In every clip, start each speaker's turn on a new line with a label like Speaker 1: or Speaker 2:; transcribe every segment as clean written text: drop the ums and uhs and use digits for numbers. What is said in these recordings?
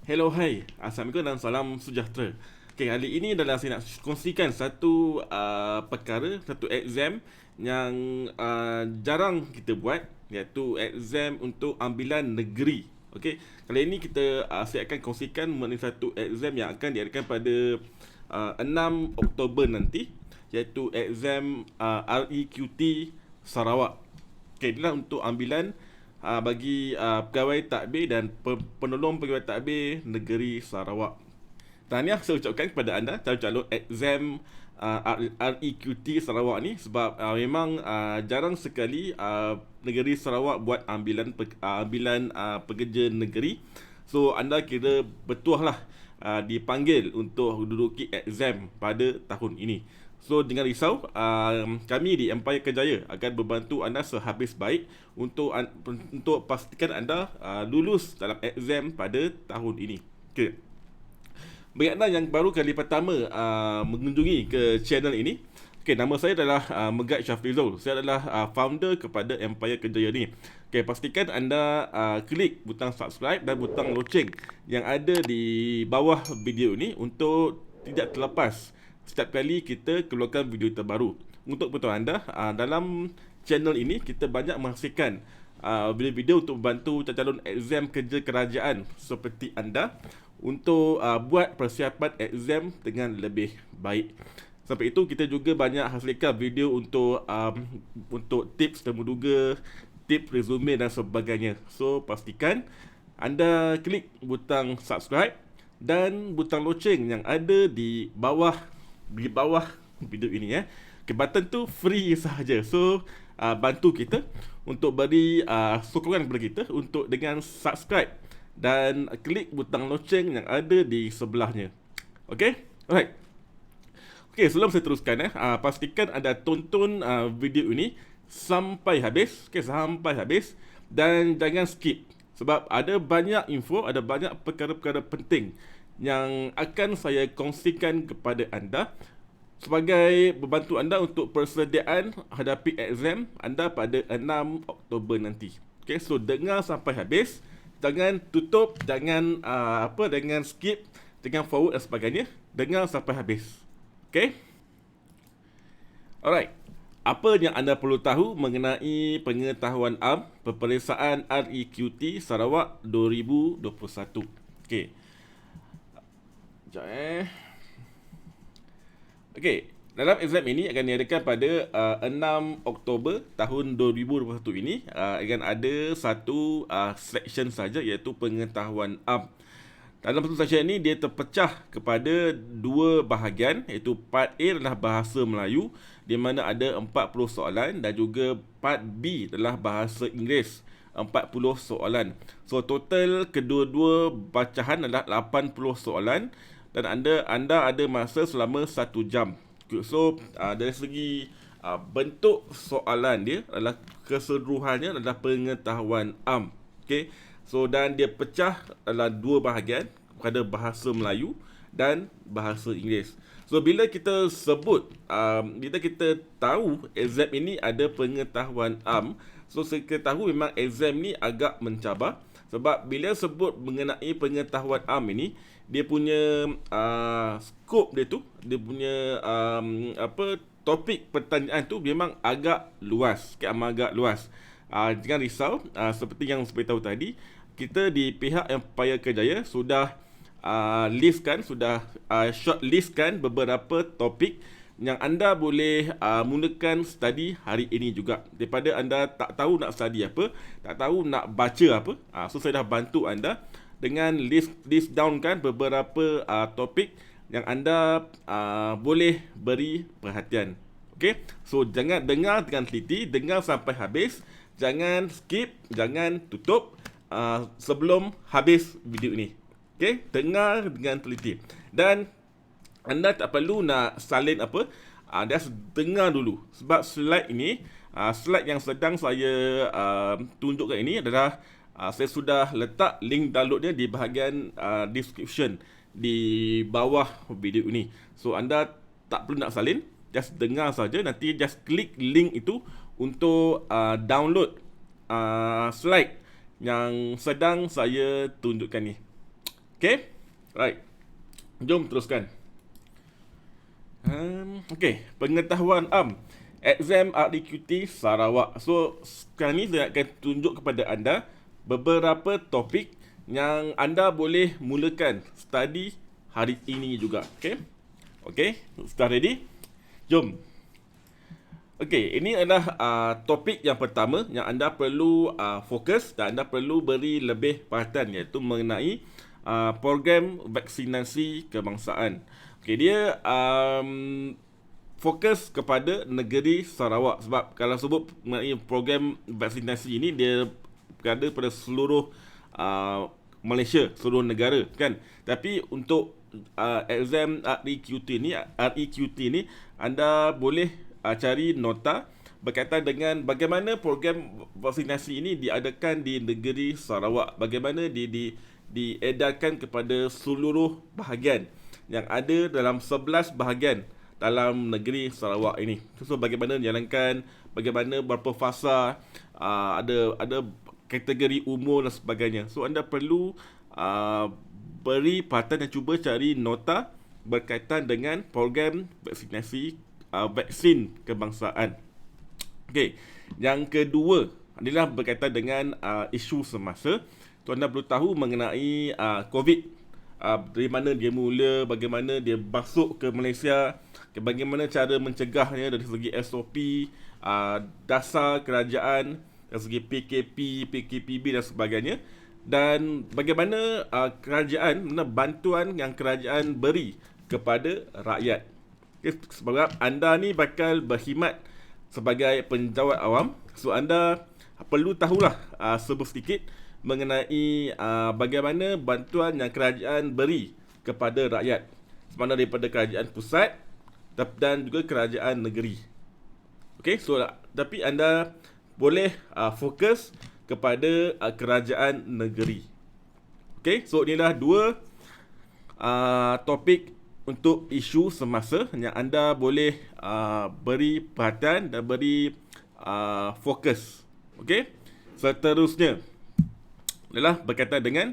Speaker 1: Hello, hai. Assalamualaikum dan salam sejahtera. Okay, kali ini adalah saya nak kongsikan satu perkara, satu exam yang jarang kita buat, iaitu exam untuk ambilan negeri. Okay, kali ini saya akan kongsikan mengenai satu exam yang akan diadakan pada 6 Oktober nanti, iaitu exam REQT Sarawak. Okay, inilah untuk ambilan bagi pegawai tadbir dan penolong pegawai tadbir negeri Sarawak. Tahniah saya ucapkan kepada anda calon-calon exam REQT Sarawak ni, sebab memang jarang sekali negeri Sarawak buat ambilan pekerja negeri. So anda kira betul lah dipanggil untuk duduki exam pada tahun ini. So jangan risau, kami di Empire Kejaya akan membantu anda sehabis baik untuk pastikan anda lulus dalam exam pada tahun ini. Okay. Bagi anda yang baru kali pertama mengunjungi ke channel ini, okay, nama saya adalah Megat Syafrizul. Saya adalah founder kepada Empire Kejaya ni. Okay, pastikan anda klik butang subscribe dan butang loceng yang ada di bawah video ini untuk tidak terlepas setiap kali kita keluarkan video terbaru. Untuk pengetahuan anda, dalam channel ini kita banyak menghasilkan video-video untuk membantu calon exam kerja kerajaan seperti anda untuk buat persiapan exam dengan lebih baik. Sampai itu kita juga banyak hasilkan video untuk tips temuduga, tips resume dan sebagainya. So pastikan anda klik butang subscribe dan butang loceng yang ada di bawah video ini ya. Okay, button tu free sahaja. So bantu kita untuk beri sokongan kepada kita untuk dengan subscribe dan klik butang loceng yang ada di sebelahnya. Okay? Alright. Okay, sebelum saya teruskan pastikan anda tonton video ini sampai habis. Okay, sampai habis. Dan jangan skip. Sebab ada banyak info, ada banyak perkara-perkara penting yang akan saya kongsikan kepada anda sebagai membantu anda untuk persediaan hadapi exam anda pada 6 Oktober nanti. Okay, so dengar sampai habis. Jangan tutup, jangan skip, jangan forward dan sebagainya. Dengar sampai habis. Okay? Alright. Apa yang anda perlu tahu mengenai pengetahuan am peperiksaan REQT Sarawak 2021? Okay. Sekejap Okay, dalam exam ini akan diadakan pada 6 Oktober tahun 2021 ini. Akan ada satu section saja, iaitu pengetahuan am. Dalam satu section ini dia terpecah kepada dua bahagian, iaitu part A adalah bahasa Melayu di mana ada 40 soalan, dan juga part B adalah bahasa Inggeris 40 soalan. So total kedua-dua bacahan adalah 80 soalan, dan anda ada masa selama 1 jam. So dari segi bentuk soalan dia adalah keseluruhannya adalah pengetahuan am. Okay. So dan dia pecah adalah dua bahagian, pada bahasa Melayu dan bahasa Inggeris. So bila kita sebut bila kita tahu exam ini ada pengetahuan am, so kita tahu memang exam ni agak mencabar. Sebab bila sebut mengenai pengetahuan am ini, dia punya skop dia tu, dia punya topik pertanyaan tu memang agak luas, agak luas. Jangan risau, seperti yang saya tahu tadi, kita di pihak Empire Kejaya sudah shortlistkan beberapa topik yang anda boleh mulakan study hari ini juga. Daripada anda tak tahu nak study apa, tak tahu nak baca apa, so saya dah bantu anda dengan list down kan beberapa topik yang anda boleh beri perhatian. Okay, so jangan dengar dengan teliti, dengar sampai habis, jangan skip, jangan tutup sebelum habis video ini. Okay, dengar dengan teliti. Dan anda tak perlu nak salin apa, just dengar dulu. Sebab slide ini, slide yang sedang saya tunjukkan ini adalah saya sudah letak link downloadnya di bahagian description di bawah video ini. So anda tak perlu nak salin, just dengar saja. Nanti just klik link itu untuk download slide yang sedang saya tunjukkan ni. Okay? Right. Jom teruskan. Okay, pengetahuan exam RDQT Sarawak. So, sekarang ni saya akan tunjuk kepada anda beberapa topik yang anda boleh mulakan study hari ini juga. Okay? Okay, sudah ready? Jom. Okay, ini adalah topik yang pertama yang anda perlu fokus dan anda perlu beri lebih perhatian, iaitu mengenai program vaksinasi kebangsaan. Okay, dia fokus kepada negeri Sarawak, sebab kalau sebut mengenai program vaksinasi ini, dia berada pada seluruh Malaysia, seluruh negara kan. Tapi untuk exam REQT ni anda boleh cari nota berkaitan dengan bagaimana program vaksinasi ini diadakan di negeri Sarawak, bagaimana diedarkan kepada seluruh bahagian yang ada dalam 11 bahagian dalam negeri Sarawak ini. So bagaimana dijalankan, bagaimana berapa fasa, ada kategori umur dan sebagainya. So anda perlu beri perhatian dan cuba cari nota berkaitan dengan program vaksinasi vaksin kebangsaan. Okey, yang kedua adalah berkaitan dengan isu semasa. Tu anda perlu tahu mengenai COVID. Dari mana dia mula, bagaimana dia masuk ke Malaysia, bagaimana cara mencegahnya dari segi SOP, dasar kerajaan, dari segi PKP, PKPB dan sebagainya, dan bagaimana bantuan yang kerajaan beri kepada rakyat. Okay, sebab anda ni bakal berkhidmat sebagai penjawat awam, so anda perlu tahulah sedikit mengenai bagaimana bantuan yang kerajaan beri kepada rakyat, sama ada daripada kerajaan pusat dan juga kerajaan negeri. Okey, so tapi anda boleh fokus kepada kerajaan negeri. Okey, so inilah dua topik untuk isu semasa yang anda boleh beri perhatian dan beri fokus. Okey, seterusnya adalah berkaitan dengan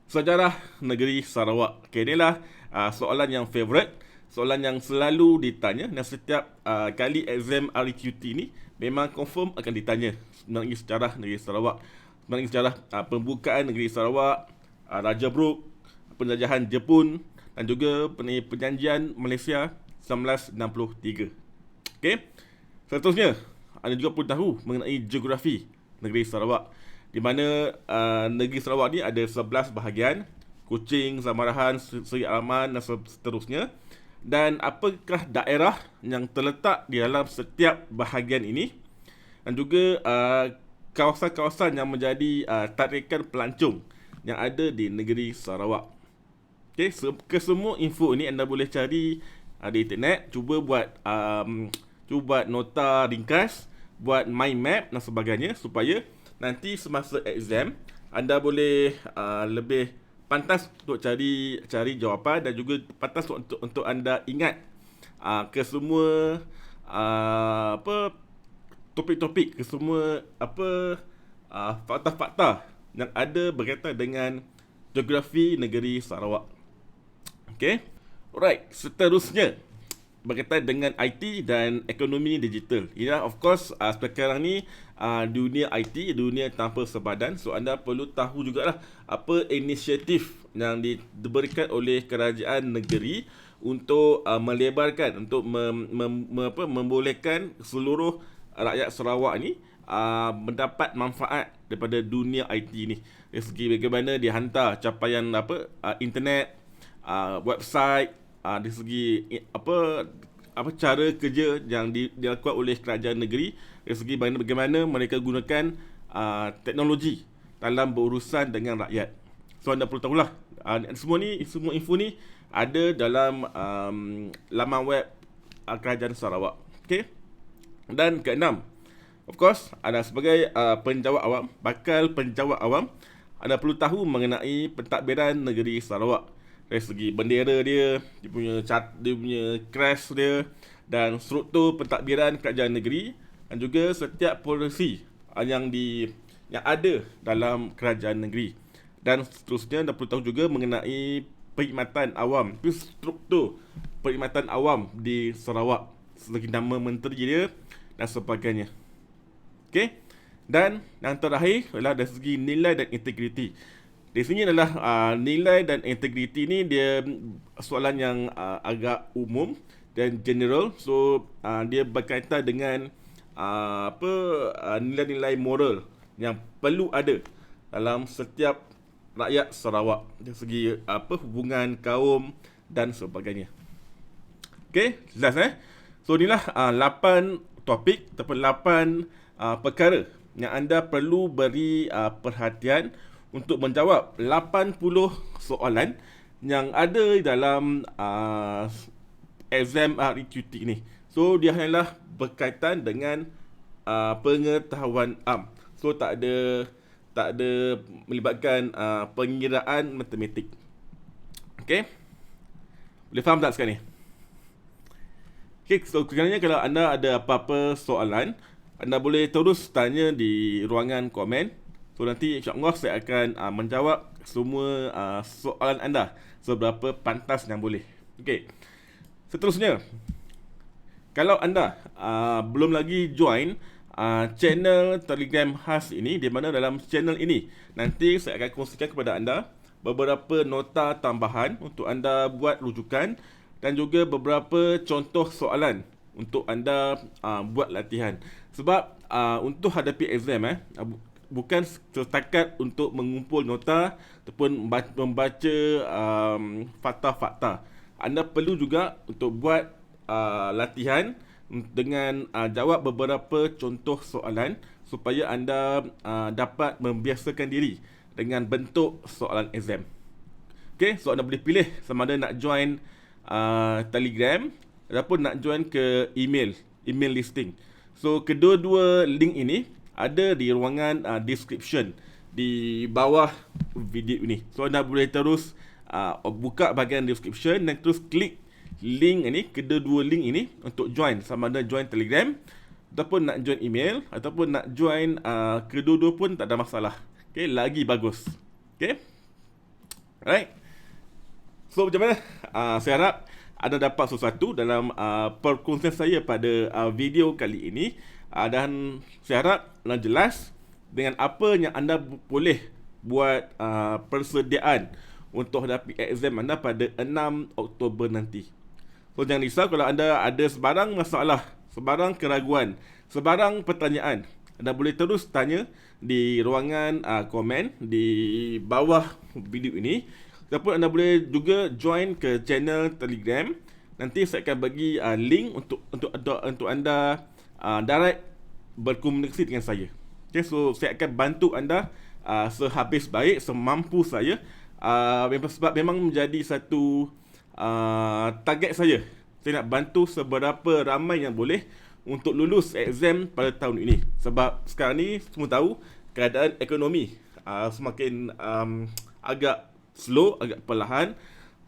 Speaker 1: sejarah negeri Sarawak. Okey, inilah soalan yang favourite, soalan yang selalu ditanya, dan setiap kali exam REQT ni memang confirm akan ditanya mengenai sejarah negeri Sarawak, mengenai sejarah pembukaan negeri Sarawak, Raja Brooke, penjajahan Jepun dan juga perjanjian Malaysia 1963. Okey, seterusnya anda juga perlu tahu mengenai geografi negeri Sarawak, di mana negeri Sarawak ni ada 11 bahagian: Kuching, Samarahan, Seri Aman dan seterusnya. Dan apakah daerah yang terletak di dalam setiap bahagian ini, dan juga kawasan-kawasan yang menjadi tarikan pelancong yang ada di negeri Sarawak. Okay, kesemua info ini anda boleh cari di internet. Cuba buat nota ringkas, buat mind map dan sebagainya, supaya nanti semasa exam anda boleh lebih pantas untuk cari jawapan, dan juga pantas untuk anda ingat ke semua topik-topik, ke semua fakta-fakta yang ada berkaitan dengan geografi negeri Sarawak. Okey. Alright, seterusnya berkaitan dengan IT dan ekonomi digital. Ya, of course, sekarang ni dunia IT, dunia tanpa sepadan. So anda perlu tahu jugalah apa inisiatif yang diberikan oleh kerajaan negeri untuk melebarkan, untuk membolehkan seluruh rakyat Sarawak ni mendapat manfaat daripada dunia IT ni. Dari segi bagaimana dia hantar capaian internet, website, dari segi apa cara kerja yang dilakukan oleh kerajaan negeri, dari segi bagaimana mereka gunakan teknologi dalam berurusan dengan rakyat. So anda perlu tahulah semua info ni ada dalam laman web kerajaan Sarawak. Okey. Dan keenam, of course, anda sebagai bakal penjawat awam, anda perlu tahu mengenai pentadbiran negeri Sarawak. Dari segi bendera dia punya crest dia, dan struktur pentadbiran kerajaan negeri, dan juga setiap polisi yang ada dalam kerajaan negeri. Dan seterusnya anda perlu tahu juga mengenai perkhidmatan awam, struktur perkhidmatan awam di Sarawak, seperti nama menteri dia dan sebagainya. Okey. Dan yang terakhir adalah dari segi nilai dan integriti. Di sini adalah nilai dan integriti ni dia soalan yang agak umum dan general. So dia berkaitan dengan nilai-nilai moral yang perlu ada dalam setiap rakyat Sarawak dari segi hubungan kaum dan sebagainya. Okey, jelas. So inilah 8 topik ataupun 8 perkara yang anda perlu beri perhatian untuk menjawab 80 soalan yang ada dalam exam REQT ni. So dia hanyalah berkaitan dengan pengetahuan am. So tak ada melibatkan pengiraan matematik. Okey? Boleh faham tak sekarang ni? Okey, so kerana kalau anda ada apa-apa soalan, anda boleh terus tanya di ruangan komen. So nanti insya-Allah saya akan menjawab semua soalan anda seberapa pantas yang boleh. Okey. Seterusnya, kalau anda belum lagi join channel Telegram khas ini, di mana dalam channel ini nanti saya akan kongsikan kepada anda beberapa nota tambahan untuk anda buat rujukan dan juga beberapa contoh soalan untuk anda buat latihan. Sebab untuk hadapi exam bukan setakat untuk mengumpul nota ataupun membaca fakta-fakta. Anda perlu juga untuk buat latihan dengan jawab beberapa contoh soalan supaya anda dapat membiasakan diri dengan bentuk soalan exam. Okey, so anda boleh pilih sama ada nak join Telegram ataupun nak join ke email listing. So kedua-dua link ini ada di ruangan description di bawah video ini. So anda boleh terus buka bahagian description dan terus klik link ini, kedua-dua link ini untuk join, sama ada join Telegram ataupun nak join email ataupun nak join kedua-dua pun tak ada masalah. Okay, lagi bagus. Okay, alright. So macam mana? Saya harap anda dapat sesuatu dalam perkongsian saya pada video kali ini, dan saya harap anda jelas dengan apa yang anda boleh buat persediaan untuk hadapi exam anda pada 6 Oktober nanti. So jangan risau kalau anda ada sebarang masalah, sebarang keraguan, sebarang pertanyaan, anda boleh terus tanya di ruangan komen di bawah video ini. Ataupun anda boleh juga join ke channel Telegram. Nanti saya akan bagi link untuk anda direct berkomunikasi dengan saya. Okay, so saya akan bantu anda sehabis baik, semampu saya. Sebab memang menjadi satu target saya. Saya nak bantu seberapa ramai yang boleh untuk lulus exam pada tahun ini. Sebab sekarang ni semua tahu keadaan ekonomi semakin agak slow, agak perlahan.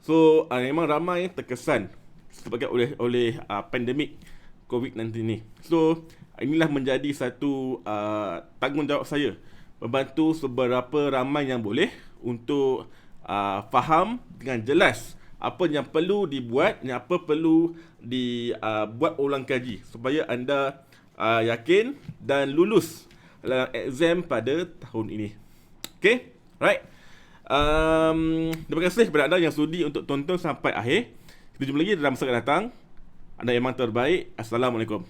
Speaker 1: So memang ramai terkesan sebagai oleh pandemik COVID-19 ni. So inilah menjadi satu tanggungjawab saya, membantu seberapa ramai yang boleh untuk faham dengan jelas apa yang perlu dibuat, yang apa perlu dibuat ulang kaji supaya anda yakin dan lulus dalam exam pada tahun ini. Okay, right. Terima kasih kepada anda yang sudi untuk tonton sampai akhir. Kita jumpa lagi dalam masa akan datang. Anda memang terbaik. Assalamualaikum.